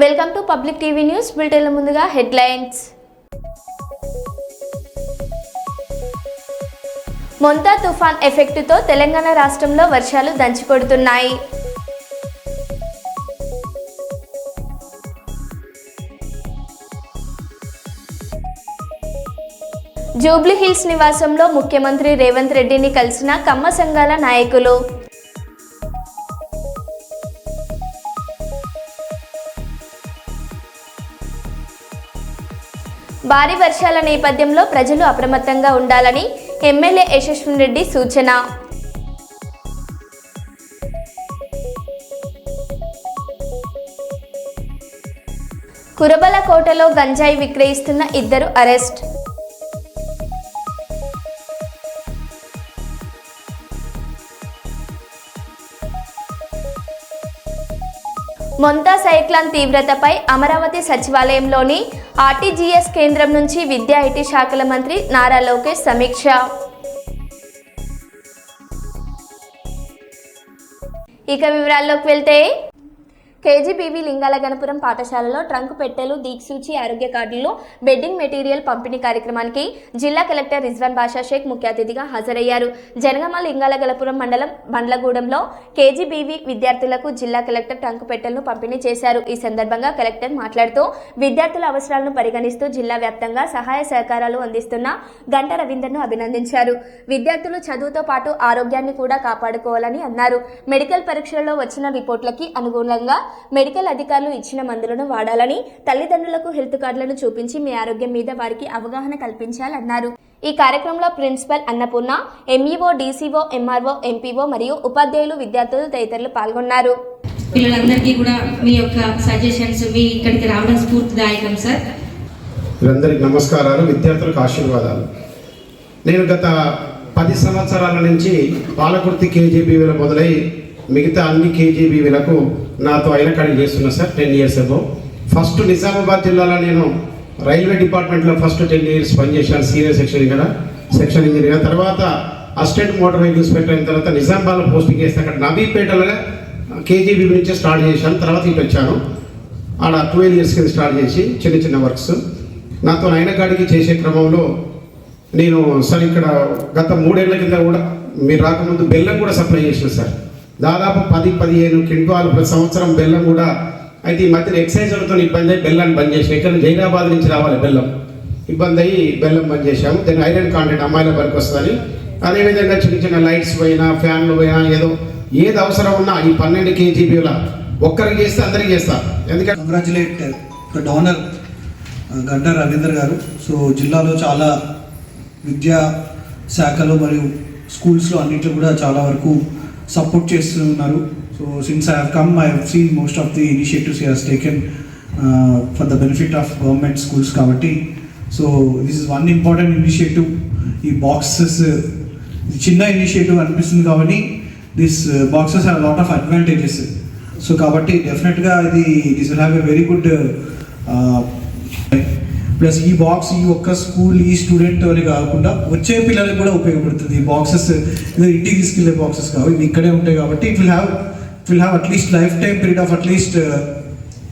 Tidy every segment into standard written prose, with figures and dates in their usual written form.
Welcome to public TV news బులెటిన్ల ముందుగా headlines. Montha తుఫాన్ ఎఫెక్టుతో తెలంగాణ రాష్ట్రంలో వర్షాలు దంచికొడుతున్నాయి. జూబ్లీ హిల్స్ నివాసంలో ముఖ్యమంత్రి రేవంత్ రెడ్డిని కలిసిన కమ్మ సంఘాల నాయకులు. భారీ వర్షాల నేపథ్యంలో ప్రజలు అప్రమత్తంగా ఉండాలని ఎమ్మెల్యే యశస్విని రెడ్డి సూచన. కురబలకోటలో గంజాయి విక్రయిస్తున్న 2 అరెస్ట్. మొంతా సైక్లాన్ తీవ్రతపై అమరావతి సచివాలయంలోని ఆర్టీజీఎస్ కేంద్రం నుంచి విద్యా ఐటీ శాఖల మంత్రి నారా లోకేష్ సమీక్ష. ఇక వివరాల్లోకి వెళ్తే కేజీబీవీ లింగాల గణపురం పాఠశాలలో ట్రంక్ పెట్టెలు, దిక్సూచి, ఆరోగ్య కార్డులు, బెడ్డింగ్ మెటీరియల్ పంపిణీ కార్యక్రమానికి జిల్లా కలెక్టర్ రిజ్వాన్ బాషా షేక్ ముఖ్య అతిథిగా హాజరయ్యారు. జనగామ లింగాల గణపురం మండలం బండ్లగూడెంలో కేజీబీవీ విద్యార్థులకు జిల్లా కలెక్టర్ ట్రంక్ పెట్టెలను పంపిణీ చేశారు. ఈ సందర్భంగా కలెక్టర్ మాట్లాడుతూ విద్యార్థుల అవసరాలను పరిగణిస్తూ జిల్లా వ్యాప్తంగా సహాయ సహకారాలు అందిస్తున్న గంట రవీందర్ను అభినందించారు. విద్యార్థులు చదువుతో పాటు ఆరోగ్యాన్ని కూడా కాపాడుకోవాలని అన్నారు. మెడికల్ పరీక్షలలో వచ్చిన రిపోర్టులకి అనుగుణంగా మెడికల్ అధికారులు ఇచ్చిన మందులను వాడాలని, తల్లిదండ్రులకు హెల్త్ కార్డులను చూపించి మీ ఆరోగ్యం మీద వారికి అవగాహన కల్పించాలన్నారు. ఈ కార్యక్రమంలో principal Annapurna, MEO, DCO, MRO, MPO మరియు ఉపాధ్యాయులు, విద్యార్థులు తదితరులు పాల్గొన్నారు. పిల్లలందరికీ కూడా మీ యొక్క సజెషన్స్, మీ ఇక్కడికి రావడం స్ఫూర్తిదాయకం సార్. అందరికి నమస్కారాలు, విద్యార్థులకు ఆశీర్వాదాలు. నేను గత 10 సంవత్సరాల నుంచి పాలకుర్తి కేజీబీవీలో మొదలై మిగతా అన్ని కేజీబీవీలకు నాతో అయిన కాడికి చేస్తున్నా sir. 10 years above. First Nizamabad జిల్లాలో నేను రైల్వే డిపార్ట్మెంట్లో ఫస్ట్ 10 years పనిచేశాను, సీనియర్ సెక్షన్ ఇంజనీర్గా. తర్వాత అసిస్టెంట్ మోటార్ వెహికల్ ఇన్స్పెక్టర్ అయిన తర్వాత నిజామాబాద్లో పోస్టింగ్ చేస్తే అక్కడ నవీపేటలో కేజీబీవీ నుంచి స్టార్ట్ చేశాను. తర్వాత ఇటు వచ్చాను. ఆడ 12 years కింద స్టార్ట్ చేసి చిన్న వర్క్స్ నాతో అయిన కాడికి చేసే క్రమంలో నేను సార్ ఇక్కడ గత 3 ఏళ్ల కింద కూడా మీరు రాకముందు బెల్లం కూడా సప్లై చేసిన సార్. దాదాపు 10-15 క్వింటాలు ప్రతి సంవత్సరం బెల్లం కూడా. అయితే ఈ మధ్యన ఎక్సైజ్లతో ఇబ్బంది అయ్యి బెల్లాన్ని బంద్ చేసాం. ఇక్కడ జైరాబాద్ నుంచి రావాలి బెల్లం, ఇబ్బంది అయ్యి బెల్లం బంద్ చేశాము. దాన్ని ఐరన్ కాంటెంట్ అమ్మాయిల వరకు వస్తుందని. అదేవిధంగా చిన్న లైట్స్ పోయినా, ఫ్యాన్లు పోయినా, ఏది అవసరం ఉన్నా ఈ 12 కేజీబీల ఒక్కరికి చేస్తే అందరికి చేస్తా. ఎందుకంటే కంగ్రాచులేట్ డోనర్ గంట రవీందర్ గారు. సో జిల్లాలో చాలా విద్యా శాఖలు మరియు స్కూల్స్లో అన్నింటిలో కూడా చాలా వరకు సపోర్ట్ చేస్తున్నారు. So since I have come, I have seen most of the initiatives he has taken for the benefit of government schools కాబట్టి. So this is one important initiative. ఈ బాక్సెస్ చిన్న ఇనిషియేటివ్ అనిపిస్తుంది కాబట్టి this boxes have lot of advantages. So కాబట్టి డెఫినెట్గా this will have a very good plus ఈ box ఈ ఒక్క స్కూల్ ఈ స్టూడెంట్ అని కాకుండా వచ్చే పిల్లలకు కూడా ఉపయోగపడుతుంది. ఈ బాక్సెస్ ఇది ఇంటికి తీసుకెళ్లే బాక్సెస్ కావు, ఇవి ఇక్కడే ఉంటాయి కాబట్టి it will have at least life time period of at least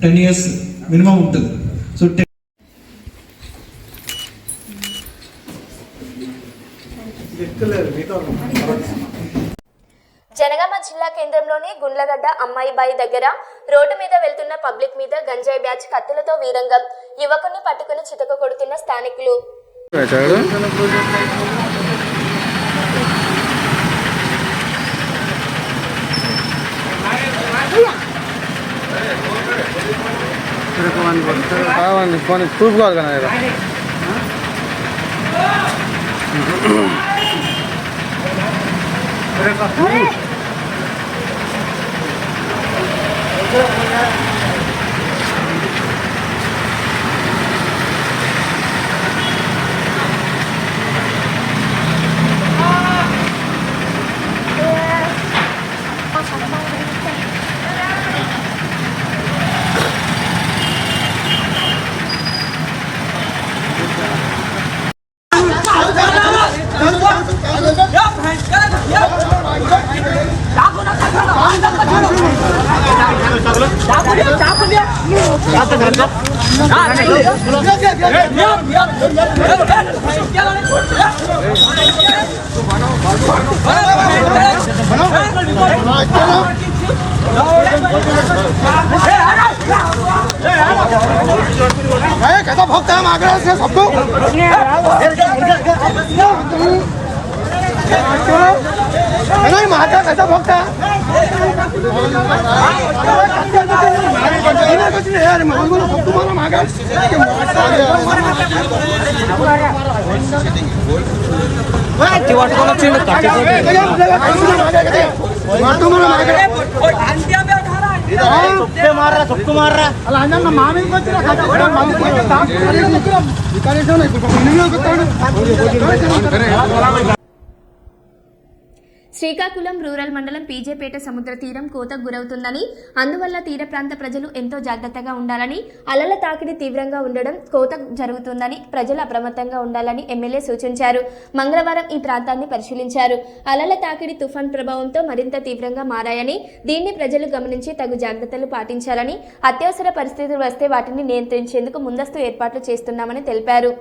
10 years minimum ఉంటుంది. సో జనగామ జిల్లా కేంద్రంలోని గుండ్లగడ్డ అమ్మాయిబాయి దగ్గర రోడ్డు మీద వెళ్తున్న పబ్లిక్ మీద గంజాయి బ్యాచ్ కత్తులతో వీరంగం, యువకుని పట్టుకుని చితక కొడుతున్న స్థానికులు. Aku कैसा भोगता है आगरा से सबको नहीं महाका कैसा भोगता है कुछ नहीं यार सब तुम्हारा महाका सबको मार रहा अला अंजन मामी को శ్రీకాకుళం రూరల్ మండలం పీజేపేట సముద్ర తీరం కోతకు గురవుతుందని, అందువల్ల తీర ప్రాంత ప్రజలు ఎంతో జాగ్రత్తగా ఉండాలని, అలల తాకిడి తీవ్రంగా ఉండడం కోత జరుగుతుందని ప్రజలు అప్రమత్తంగా ఉండాలని ఎమ్మెల్యే సూచించారు. మంగళవారం ఈ ప్రాంతాన్ని పరిశీలించారు. అలల తాకిడి తుఫాన్ ప్రభావంతో మరింత తీవ్రంగా మారాయని, దీన్ని ప్రజలు గమనించి తగు జాగ్రత్తలు పాటించాలని, అత్యవసర పరిస్థితులు వస్తే వాటిని నియంత్రించేందుకు ముందస్తు ఏర్పాట్లు చేస్తున్నామని తెలిపారు.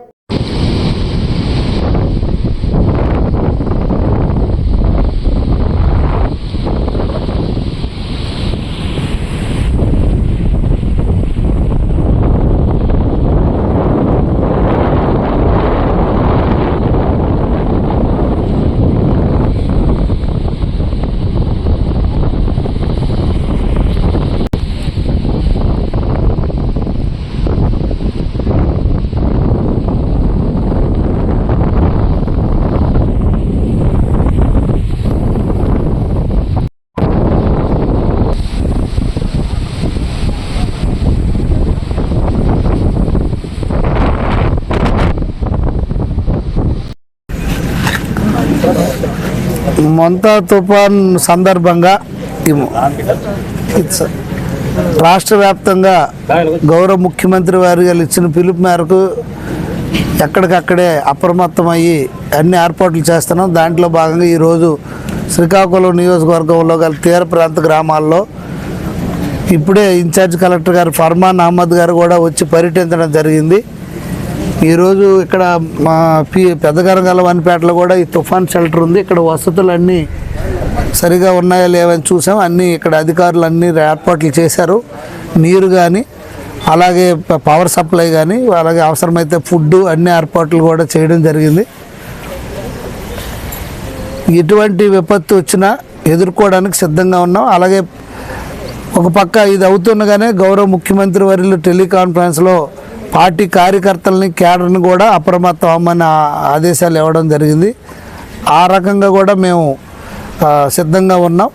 మొంతా తుఫాన్ సందర్భంగా రాష్ట్ర వ్యాప్తంగా గౌరవ ముఖ్యమంత్రి వారు ఇచ్చిన పిలుపు మేరకు ఎక్కడికక్కడే అప్రమత్తమయ్యి అన్ని ఏర్పాట్లు చేస్తున్నాం. దాంట్లో భాగంగా ఈరోజు శ్రీకాకుళం నియోజకవర్గంలో గల తీర ప్రాంత గ్రామాల్లో ఇప్పుడే ఇన్ఛార్జ్ కలెక్టర్ గారు ఫర్మాన్ అహ్మద్ గారు కూడా వచ్చి పర్యటించడం జరిగింది. ఈరోజు ఇక్కడ మా పెద్దగరంగల వనిపేటలో కూడా ఈ తుఫాన్ షెల్టర్ ఉంది. ఇక్కడ వసతులు అన్నీ సరిగా ఉన్నాయా లేవని చూసాం. అన్నీ ఇక్కడ అధికారులు అన్నీ ఏర్పాట్లు చేశారు. నీరు కానీ అలాగే పవర్ సప్లై కానీ అలాగే అవసరమైతే ఫుడ్ అన్ని ఏర్పాట్లు కూడా చేయడం జరిగింది. ఎటువంటి విపత్తు వచ్చినా ఎదుర్కోవడానికి సిద్ధంగా ఉన్నాం. అలాగే ఒక పక్క ఇది అవుతుండగానే గౌరవ ముఖ్యమంత్రి వర్యులు టెలికాన్ఫరెన్స్లో పార్టీ కార్యకర్తలని కేడర్ని కూడా అప్రమత్తం అవ్వమని ఆదేశాలు ఇవ్వడం జరిగింది. ఆ రకంగా కూడా మేము సిద్ధంగా ఉన్నాం.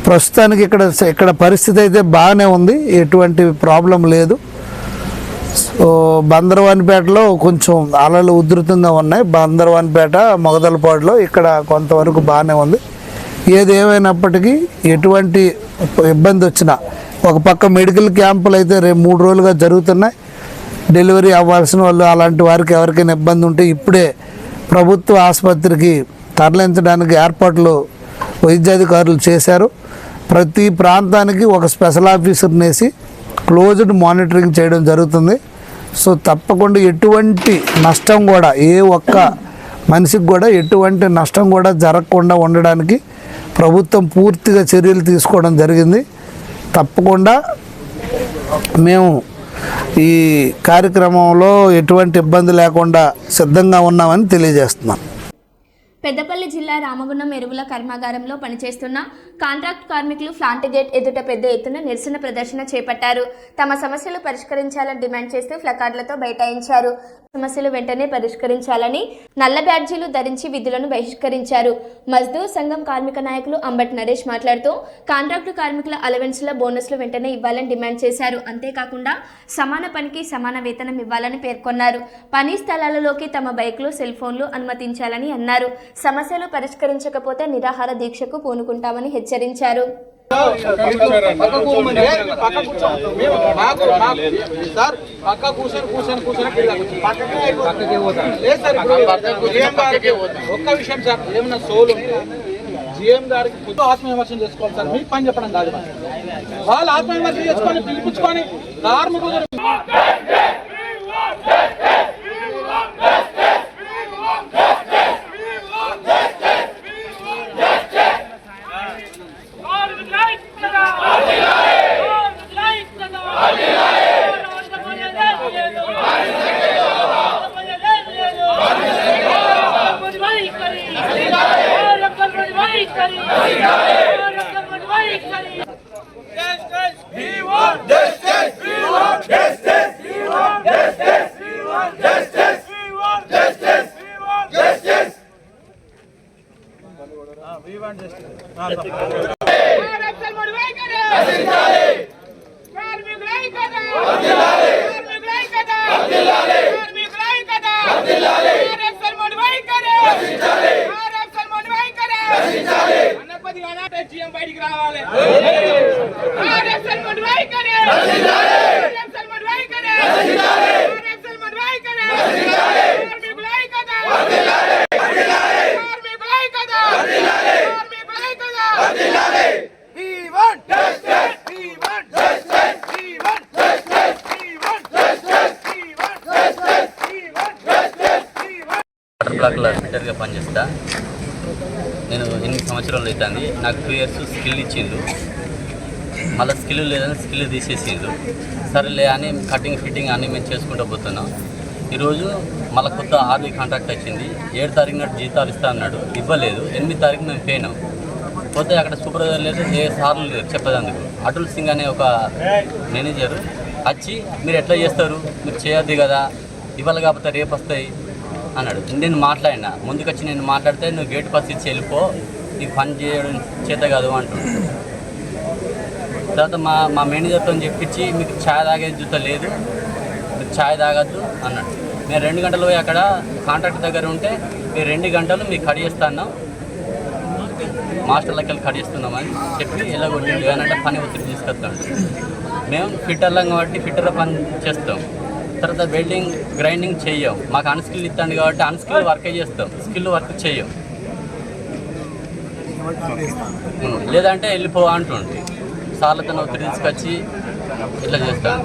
ప్రస్తుతానికి ఇక్కడ పరిస్థితి అయితే బాగానే ఉంది, ఎటువంటి ప్రాబ్లం లేదు. సో బందరవానిపేటలో కొంచెం అలలు ఉధృతంగా ఉన్నాయి. బందరవానిపేట మొగదలపాడులో ఇక్కడ కొంతవరకు బాగానే ఉంది. ఏది ఏమైనప్పటికీ ఎటువంటి ఇబ్బంది వచ్చినా ఒక పక్క మెడికల్ క్యాంపులు అయితే రేపు 3 రోజులుగా జరుగుతున్నాయి. డెలివరీ అవ్వాల్సిన వాళ్ళు అలాంటి వారికి ఎవరికైనా ఇబ్బంది ఉంటే ఇప్పుడే ప్రభుత్వ ఆసుపత్రికి తరలించడానికి ఏర్పాట్లు వైద్యాధికారులు చేశారు. ప్రతి ప్రాంతానికి ఒక స్పెషల్ ఆఫీసర్ని వేసి క్లోజ్డ్ మానిటరింగ్ చేయడం జరుగుతుంది. సో తప్పకుండా ఎటువంటి నష్టం కూడా ఏ ఒక్క మనిషికి కూడా ఎటువంటి నష్టం కూడా జరగకుండా ఉండడానికి ప్రభుత్వం పూర్తిగా చర్యలు తీసుకోవడం జరిగింది. తప్పకుండా మేము ఈ కార్యక్రమంలో ఎటువంటి ఇబ్బంది లేకుండా సిద్ధంగా ఉన్నామని తెలియజేస్తున్నాం. పెద్దపల్లి జిల్లా రామగుండం ఎరువుల కర్మాగారంలో పనిచేస్తున్న కాంట్రాక్ట్ కార్మికులు ప్లాంట్ గేట్ ఎదుట పెద్ద ఎత్తున నిరసన ప్రదర్శన చేపట్టారు. తమ సమస్యలు పరిష్కరించాలని డిమాండ్ చేస్తూ ప్లకార్డులతో బైఠాయించారు. సమస్యలు వెంటనే పరిష్కరించాలని నల్ల బ్యాడ్జీలు ధరించి విధులను బహిష్కరించారు. మజ్దూర్ సంఘం కార్మిక నాయకులు అంబట్ నరేష్ మాట్లాడుతూ కాంట్రాక్టు కార్మికుల అలవెన్స్ల బోనస్లు వెంటనే ఇవ్వాలని డిమాండ్ చేశారు. అంతేకాకుండా సమాన పనికి సమాన వేతనం ఇవ్వాలని పేర్కొన్నారు. పని స్థలాలలోకి తమ బైక్లు సెల్ ఫోన్లు అనుమతించాలని అన్నారు. సమస్యలు పరిష్కరించకపోతే నిరాహార దీక్షకు పూనుకుంటామని హెచ్చరించారు. ఒక్క విషయం సార్, ఏమన్నా సోల్ జీఎం గారికి ఆత్మవిమర్శనం చేసుకోవాలి సార్. మీకు పని చెప్పడం కాదు, వాళ్ళు ఆత్మవిమర్శనం చేసుకొని పిలిపించుకొని కార్మికులు బయటికి రావాలి. వాటర్ బ్లాక్లో ఫిట్టర్గా పనిచేస్తా. నేను 8 సంవత్సరాలు అవుతుంది. నాకు 2 ఇయర్స్ స్కిల్ ఇచ్చిండు, మళ్ళీ స్కిల్ లేదని స్కిల్ తీసేసిండు. సరేలే అని కటింగ్ ఫిట్టింగ్ అన్నీ మేము చేసుకుంటూ పోతున్నాం. ఈరోజు మళ్ళీ కొత్త ఆర్మీ కాంట్రాక్ట్ వచ్చింది. 7 తారీఖు నాడు జీతాలు ఇస్తా అన్నాడు, ఇవ్వలేదు. 8 తారీఖు మేము పోయినాం. పోతే అక్కడ సూపర్వైజర్ లేదు, ఏ సార్లు లేరు చెప్పేందుకు. అటుల్ సింగ్ అనే ఒక మేనేజర్ వచ్చి మీరు ఎట్లా చేస్తారు, మీరు చేయొద్దు కదా, ఇవాళ కాకపోతే రేపు వస్తాయి అన్నాడు. నేను మాట్లాడినా, ముందుకొచ్చి నేను మాట్లాడితే నువ్వు గేట్ పాస్ ఇచ్చి వెళ్ళిపో, నీకు పని చేయడం చేత కాదు అంటున్నాడు. తర్వాత మా మేనేజర్తో చెప్పించి మీకు ఛాయ్ తాగే జూత లేదు, మీరు ఛాయ్ తాగద్దు అన్నాడు. మేము 2 గంటలు పోయి అక్కడ కాంట్రాక్ట్ దగ్గర ఉంటే మీరు 2 గంటలు మీకు కడిగేస్తాను, మాస్టర్లకి వెళ్ళి కడిగేస్తున్నామని చెప్పి ఎలాగొట్టిండు. ఏనంటే పని ఒత్తిడి తీసుకొస్తాడు. మేము ఫిట్టర్లం కాబట్టి ఫిట్టర్ల పని చేస్తాం. తర్వాత వెల్డింగ్ గ్రైండింగ్ చెయ్యం. మాకు అన్స్కిల్ ఇస్తాడు కాబట్టి అన్స్కిల్ వర్కే చేస్తాం, స్కిల్ వర్క్ చెయ్యం. లేదంటే వెళ్ళిపో అంటుండే. సార్లతో ఒత్తిడి తీసుకొచ్చి ఇట్లా చేస్తాను.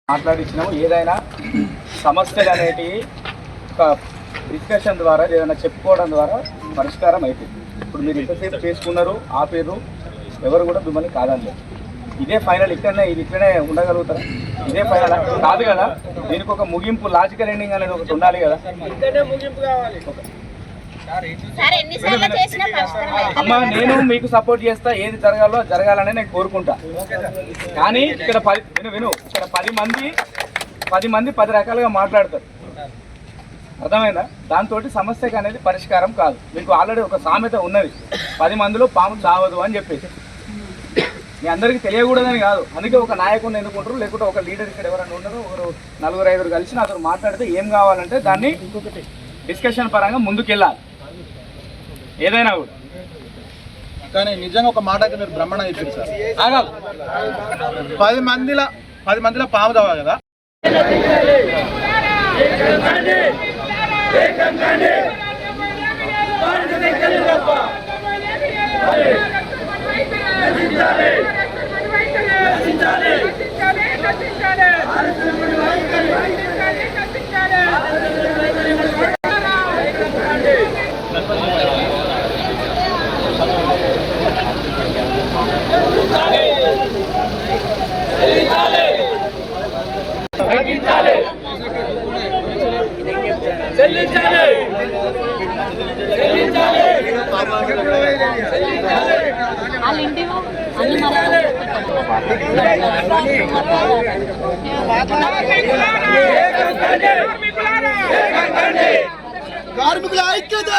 మాట్లాడించినాము. ఏదైనా సమస్యలు అనేటివి ఒక డిస్కషన్ ద్వారా ఏదైనా చెప్పుకోవడం ద్వారా పరిష్కారం అవుతుంది. ఇప్పుడు మీరు ఎంతసేపు చేసుకున్నారు, ఆపేరు, ఎవరు కూడా మిమ్మల్ని కాదనలేదు. ఇదే ఫైనల్, ఇట్లనే ఉండగలుగుతారా? ఇదే ఫైనల్ కాదు కదా. దీనికి ఒక ముగింపు, లాజికల్ ఎండింగ్ అనేది ఒకటి ఉండాలి కదా. అమ్మా, నేను మీకు సపోర్ట్ చేస్తా, ఏది జరగాలో జరగాలని నేను కోరుకుంటా. కానీ ఇక్కడ విను ఇక్కడ 10 మంది 10 రకాలుగా మాట్లాడతారు, అర్థమైందా? దాంతో సమస్యకు అనేది పరిష్కారం కాదు. మీకు ఆల్రెడీ ఒక సామెత ఉన్నది, 10 మందిలో పాము చావదు అని చెప్పేసి. మీ అందరికీ తెలియకూడదని కాదు, అందుకే ఒక నాయకుడిని ఎన్నుకుంటారు, లేకుంటే ఒక లీడర్ ఇక్కడ ఎవరైనా ఉండరు, ఒకరు 4-5 కలిసి నాతో మాట్లాడితే ఏం కావాలంటే దాన్ని డిస్కషన్ పరంగా ముందుకెళ్ళాలి ఏదైనా కూడా. కానీ నిజంగా ఒక మాట అయితే మీరు బ్రహ్మణ చెప్పారు సార్. ఆగాలి 10 మందిలో పాము దావా కదా. కార్మికుల ఐక్యత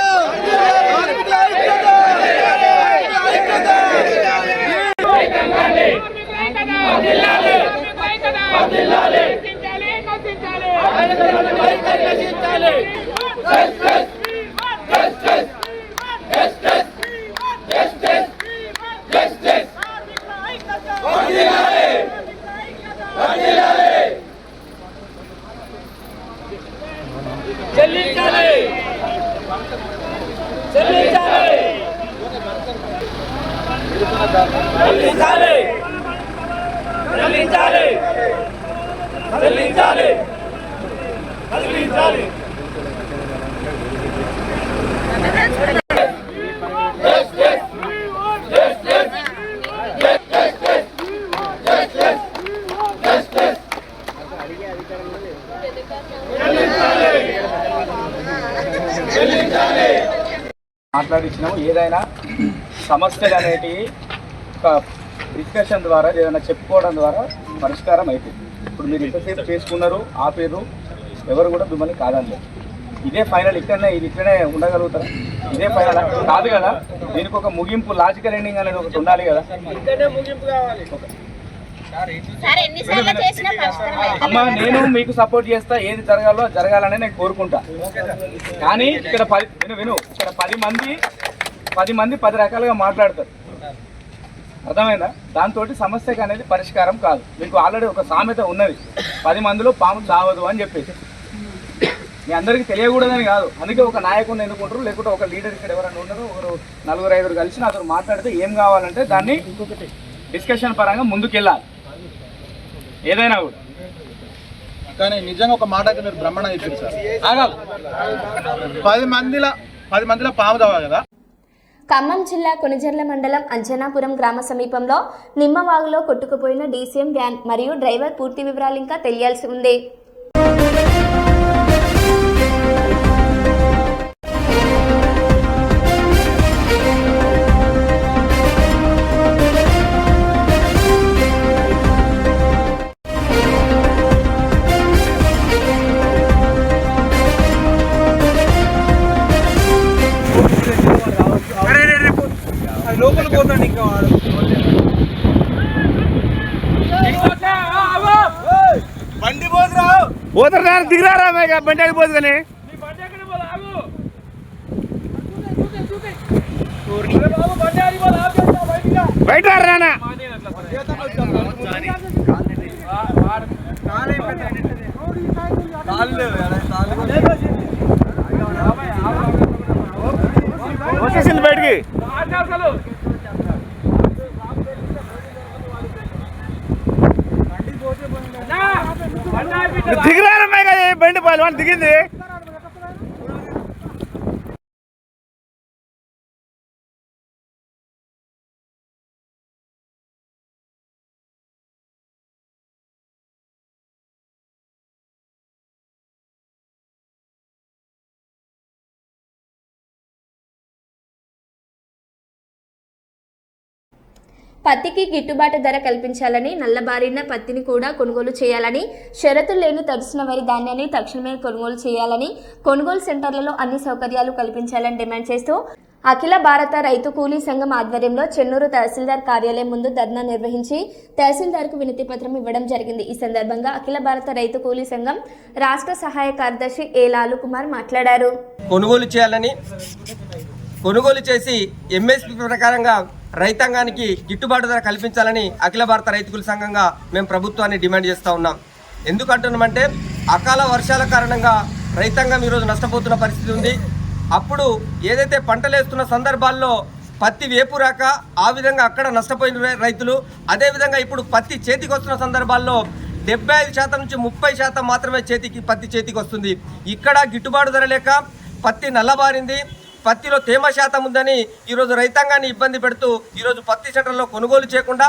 మాట్లాడించినాము. ఏదైనా సమస్యలు అనేటివి ఒక డిస్కషన్ ద్వారా, ఏదైనా చెప్పుకోవడం ద్వారా పరిష్కారం అవుతుంది. ఇప్పుడు మీరు ఎంతసేపు చేసుకున్నారు, ఆపేరు, ఎవరు కూడా మిమ్మల్ని కాదనలేదు. ఇదే ఫైనల్, ఇట్లనే ఉండగలుగుతారా? ఇదే ఫైనల్ కాదు కదా. దీనికి ఒక ముగింపు, లాజికల్ ఎండింగ్ అనేది ఒకటి ఉండాలి కదా. అమ్మా, నేను మీకు సపోర్ట్ చేస్తా, ఏది జరగాలో జరగాలని నేను కోరుకుంటా. కానీ ఇక్కడ ఇక్కడ 10 మంది 10 రకాలుగా మాట్లాడతారు, అర్థమైందా? దాంతో సమస్యకు అనేది పరిష్కారం కాదు. మీకు ఆల్రెడీ ఒక సామెత ఉన్నది, 10 మందిలో పాము చావదు అని చెప్పేసి. మీ అందరికీ తెలియకూడదని కాదు, అందుకే ఒక నాయకుడిని ఎన్నుకుంటారు, లేకుంటే ఒక లీడర్ ఇక్కడ ఎవరైనా ఉండరు, ఒకరు 4-5 కలిసి నాతో మాట్లాడితే ఏం కావాలంటే దాన్ని డిస్కషన్ పరంగా ముందుకెళ్ళాలి ఏదైనా కూడా. కానీ నిజంగా ఒక మాట అయితే మీరు బ్రహ్మణ చెప్పారు సార్. ఆగాలి 10 మందిలో పాము దావా కదా. ఖమ్మం జిల్లా కొణిజర్ల మండలం అంజనాపురం గ్రామ సమీపంలో నిమ్మవాగులో కొట్టుకుపోయిన డీసీఎం వ్యాన్ మరియు డ్రైవర్ పూర్తి వివరాలు ఇంకా తెలియాల్సి ఉంది. లోపల పోతాడు ఇంకా వాడు. బండి పోతురా దిగిరారా బండి ఆగిపోదు కానీ బయట రానా వచ్చేసింది బయటికి. దిగిరారా బండి పాలు వాళ్ళు దిగింది. పత్తికి గిట్టుబాటు ధర కల్పించాలని, నల్లబారిన పత్తిని కూడా కొనుగోలు చేయాలని, షరతులు లేని తడిసిన వరి ధాన్యాన్ని తక్షణమే కొనుగోలు చేయాలని, కొనుగోలు సెంటర్లలో అన్ని సౌకర్యాలు కల్పించాలని డిమాండ్ చేస్తూ అఖిల భారత రైతు కూలీ సంఘం ఆధ్వర్యంలో చెన్నూరు తహసీల్దార్ కార్యాలయం ముందు ధర్నా నిర్వహించి తహసీల్దార్కు వినతి పత్రం ఇవ్వడం జరిగింది. ఈ సందర్భంగా అఖిల భారత రైతు కూలీ సంఘం రాష్ట్ర సహాయ కార్యదర్శి ఏ లాలు కుమార్ మాట్లాడారు. కొనుగోలు చేయాలని, కొనుగోలు చేసి ఎంఎస్పీ ప్రకారంగా రైతాంగానికి గిట్టుబాటు ధర కల్పించాలని అఖిల భారత రైతు కూలీ సంఘంగా మేము ప్రభుత్వాన్ని డిమాండ్ చేస్తూ ఉన్నాం. ఎందుకంటున్నామంటే అకాల వర్షాల కారణంగా రైతాంగం ఈరోజు నష్టపోతున్న పరిస్థితి ఉంది. అప్పుడు ఏదైతే పంటలు వేస్తున్న సందర్భాల్లో పత్తి వేపురాక ఆ విధంగా అక్కడ నష్టపోయిన రైతులు, అదేవిధంగా ఇప్పుడు పత్తి చేతికి వస్తున్న సందర్భాల్లో 75% నుంచి 30% మాత్రమే పత్తి చేతికి వస్తుంది. ఇక్కడ గిట్టుబాటు ధర లేక పత్తి నల్లబారింది, పత్తిలో తేమ శాతం ఉందని ఈరోజు రైతాంగాన్ని ఇబ్బంది పెడుతూ ఈరోజు పత్తి సెంటర్లో కొనుగోలు చేయకుండా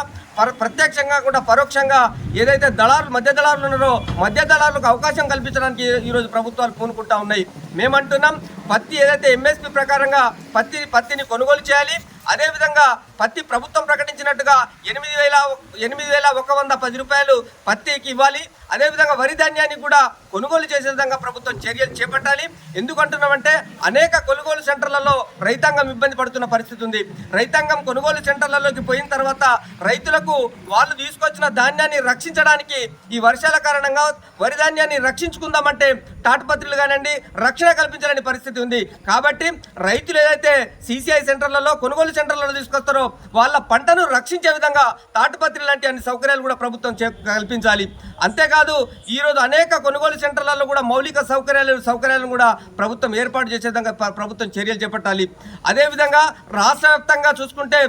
ప్రత్యక్షంగా కూడా పరోక్షంగా ఏదైతే మధ్య దళారులు ఉన్నారో మధ్య దళారులకు అవకాశం కల్పించడానికి ఈరోజు ప్రభుత్వాలు పూనుకుంటా ఉన్నాయి. మేమంటున్నాం, పత్తి ఏదైతే ఎంఎస్పీ ప్రకారంగా పత్తిని కొనుగోలు చేయాలి. అదేవిధంగా పత్తి ప్రభుత్వం ప్రకటించినట్టుగా 8,110 రూపాయలు పత్తికి ఇవ్వాలి. అదేవిధంగా వరి ధాన్యాన్ని కూడా కొనుగోలు చేసే విధంగా ప్రభుత్వం చర్యలు చేపట్టాలి. ఎందుకంటున్నామంటే అనేక కొనుగోలు సెంటర్లలో రైతాంగం ఇబ్బంది పడుతున్న పరిస్థితి ఉంది. రైతాంగం కొనుగోలు సెంటర్లలోకి పోయిన తర్వాత రైతులకు వాళ్ళు తీసుకొచ్చిన ధాన్యాన్ని రక్షించడానికి ఈ వర్షాల కారణంగా వరి ధాన్యాన్ని రక్షించుకుందామంటే తాటిపత్రులు కానివ్వండి రక్షణ కల్పించాలని పరిస్థితి ఉంది. కాబట్టి రైతులు ఏదైతే సిసిఐ సెంటర్లలో కొనుగోలు సెంటర్లలో తీసుకొస్తారో వాళ్ళ పంటను రక్షించే విధంగా తాటిపత్రి లాంటి అన్ని సౌకర్యాలు కూడా ప్రభుత్వం కల్పించాలి. అంతేకాదు ఈరోజు అనేక కొనుగోలు సెంటర్లలో కూడా మౌలిక సౌకర్యాలను కూడా ప్రభుత్వం ఏర్పాటు చేసే విధంగా ప్రభుత్వం చర్యలు చేపట్టాలి. అదేవిధంగా రాష్ట్ర వ్యాప్తంగా చూసుకుంటే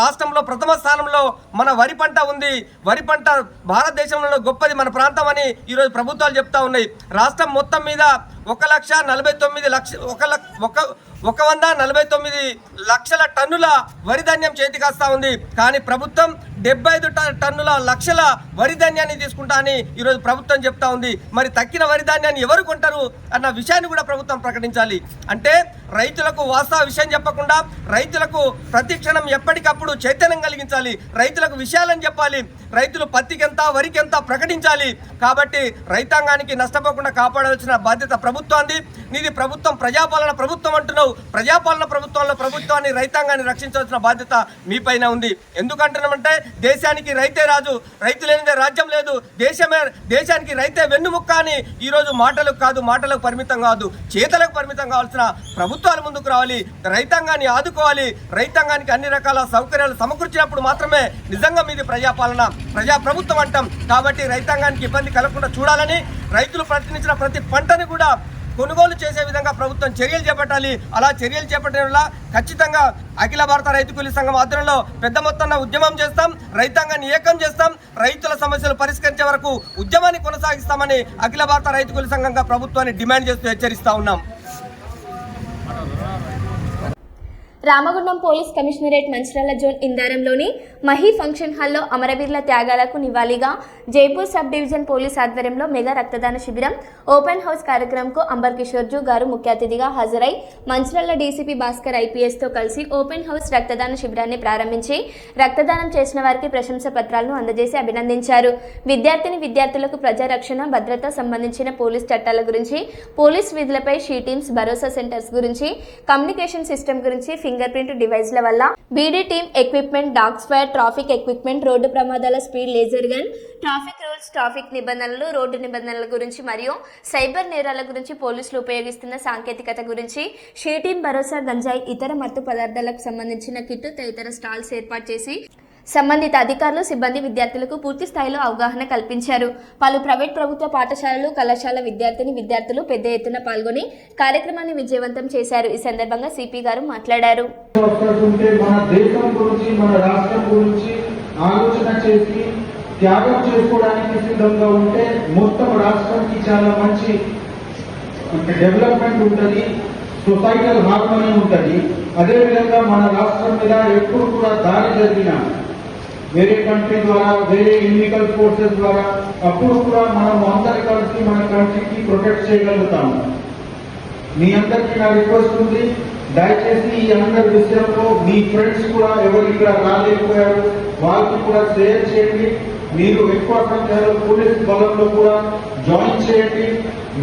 రాష్ట్రంలో ప్రథమ స్థానంలో మన వరి పంట ఉంది. వరి పంట భారతదేశంలో గొప్పది మన ప్రాంతం అని ఈరోజు ప్రభుత్వాలు చెప్తా ఉన్నాయి. రాష్ట్రం మొత్తం మీద 149 టన్నుల వరి ధాన్యం చేతికి వస్తూ ఉంది. కానీ ప్రభుత్వం 75 టన్నుల లక్షల వరి ధాన్యాన్ని తీసుకుంటా అని ఈరోజు ప్రభుత్వం చెప్తా ఉంది. మరి తక్కిన వరి ధాన్యాన్ని ఎవరు కొంటారు అన్న విషయాన్ని కూడా ప్రభుత్వం ప్రకటించాలి. అంటే రైతులకు వాస్తవ విషయం చెప్పకుండా రైతులకు ప్రతి క్షణం ఎప్పటికప్పుడు చైతన్యం కలిగించాలి. రైతులకు విషయాలని చెప్పాలి. రైతులు పత్తికెంత వరికెంత ప్రకటించాలి. కాబట్టి రైతాంగానికి నష్టపోకుండా కాపాడవలసిన బాధ్యత ప్రభుత్వాన్ని. నీది ప్రభుత్వం ప్రజాపాలన ప్రభుత్వం అంటున్నావు. ప్రజాపాలన ప్రభుత్వంలో ప్రభుత్వాన్ని రైతాంగాన్ని రక్షించవలసిన బాధ్యత మీ పైన ఉంది. ఎందుకంటున్నామంటే దేశానికి రైతే రాజు, రైతు లేనిదే రాజ్యం లేదు, దేశానికి రైతే వెన్నుముక్క అని ఈరోజు మాటలకు పరిమితం కాదు, చేతలకు పరిమితం కావాల్సిన ప్రభుత్వాలు ముందుకు రావాలి. రైతాంగాన్ని ఆదుకోవాలి. రైతాంగానికి అన్ని రకాల సౌకర్యాలు సమకూర్చినప్పుడు మాత్రమే నిజంగా మీది ప్రజాపాలన, ప్రజాప్రభుత్వం అంటాం. కాబట్టి రైతాంగానికి ఇబ్బంది కలగకుండా చూడాలని, రైతులు ప్రతినిధించిన ప్రతి పంటని కూడా కొనుగోలు చేసే విధంగా ప్రభుత్వం చర్యలు చేపట్టాలి. అలా చర్యలు చేపట్టడం వల్ల ఖచ్చితంగా అఖిల భారత రైతు కూలీ సంఘం ఆధ్వర్యంలో పెద్ద మొత్తాన ఉద్యమం చేస్తాం, రైతాంగాన్ని ఏకం చేస్తాం, రైతుల సమస్యలు పరిష్కరించే వరకు ఉద్యమాన్ని కొనసాగిస్తామని అఖిల భారత రైతు కూలీ సంఘంగా ప్రభుత్వాన్ని డిమాండ్ చేస్తూ హెచ్చరిస్తా ఉన్నాం. Ramagundam police commissionerate Mancherial zone ఇందారంలోని మహీ ఫంక్షన్ హాల్లో అమరవీరుల త్యాగాలకు నివాళిగా జైపూర్ సబ్ డివిజన్ పోలీస్ ఆధ్వర్యంలో మెగా రక్తదాన శిబిరం ఓపెన్ హౌస్ కార్యక్రమంకు అంబర్ కిషోర్జు గారు ముఖ్య అతిథిగా హాజరై మంచిర్యాల డీసీపీ భాస్కర్ ఐపీఎస్తో కలిసి ఓపెన్ హౌస్ రక్తదాన శిబిరాన్ని ప్రారంభించి రక్తదానం చేసిన వారికి ప్రశంసా పత్రాలను అందజేసి అభినందించారు. విద్యార్థులకు ప్రజారక్షణ భద్రత సంబంధించిన పోలీస్ చట్టాల గురించి, పోలీస్ విధులపై షీటీమ్స్ భరోసా సెంటర్స్ గురించి, కమ్యూనికేషన్ సిస్టమ్ గురించి, ఫింగర్ ప్రింట్ డివైస్ల వల్ల BD team equipment, dog squad, traffic equipment, road ప్రమాదాల speed laser gun, traffic rules, traffic నిబంధనలు, రోడ్డు నిబంధనల గురించి మరియు సైబర్ నేరాల గురించి, పోలీసులు ఉపయోగిస్తున్న సాంకేతికత గురించి, షీటీమ్ భరోసా గంజాయి, ఇతర మత్తు పదార్థాలకు సంబంధించిన కిట్ తదితర స్టాల్స్ ఏర్పాటు చేసి సంబంధిత అధికారులు, సిబ్బంది, విద్యార్థులకు పూర్తి స్థాయిలో అవగాహన కల్పించారు. పలు ప్రైవేట్ ప్రభుత్వ పాఠశాలలు, కళాశాల విద్యార్థులు పెద్ద ఎత్తున పాల్గొని కార్యక్రమాన్ని విజయవంతం చేశారు. ఈ సందర్భంగా సిపి గారు మాట్లాడారు. మన దేశం గురించి, మన రాష్ట్రం గురించి ఆలోచన చేసి త్యాగం చేసుకోవడానికి సిద్ధంగా ఉంటే మొత్తం రాష్ట్రానికి చాలా మంచి డెవలప్మెంట్ ఉంటుంది, సొసైటల్ హార్మనీ ఉంటుంది. అదేవిధంగా మన రాష్ట్రం మీద ఎప్పుడు కూడా దాడి జరిగిన వేరే కంట్రీ ద్వారా, వేరే ఎన్నికల్ ఫోర్సెస్ ద్వారా, అప్పుడు కూడా మనం అందరి కలిసి మన కంట్రీకి ప్రొటెక్ట్ చేయగలుగుతాము. మీ అందరికీ నా రిక్వెస్ట్ ఉంది, దయచేసి ఈ అందరి విషయంలో మీ ఫ్రెండ్స్ కూడా ఎవరు ఇక్కడ రాలేకపోయారు వాళ్ళకి కూడా షేర్ చేయండి. మీరు ఎక్కువ సంఖ్యలో పోలీస్ బలంలో కూడా జాయిన్ చేయండి.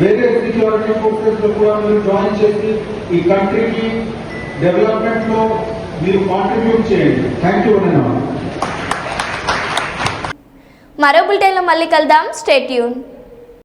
వేరే సెక్యూరిటీ ఫోర్సెస్ లో కూడా మీరు జాయిన్ చేసి ఈ కంట్రీకి డెవలప్మెంట్ లో మీరు కాంట్రిబ్యూట్ చేయండి. థ్యాంక్ యూ అన్న. మరో బులెటిన్లో మళ్ళీ కలుద్దాం. Stay tune.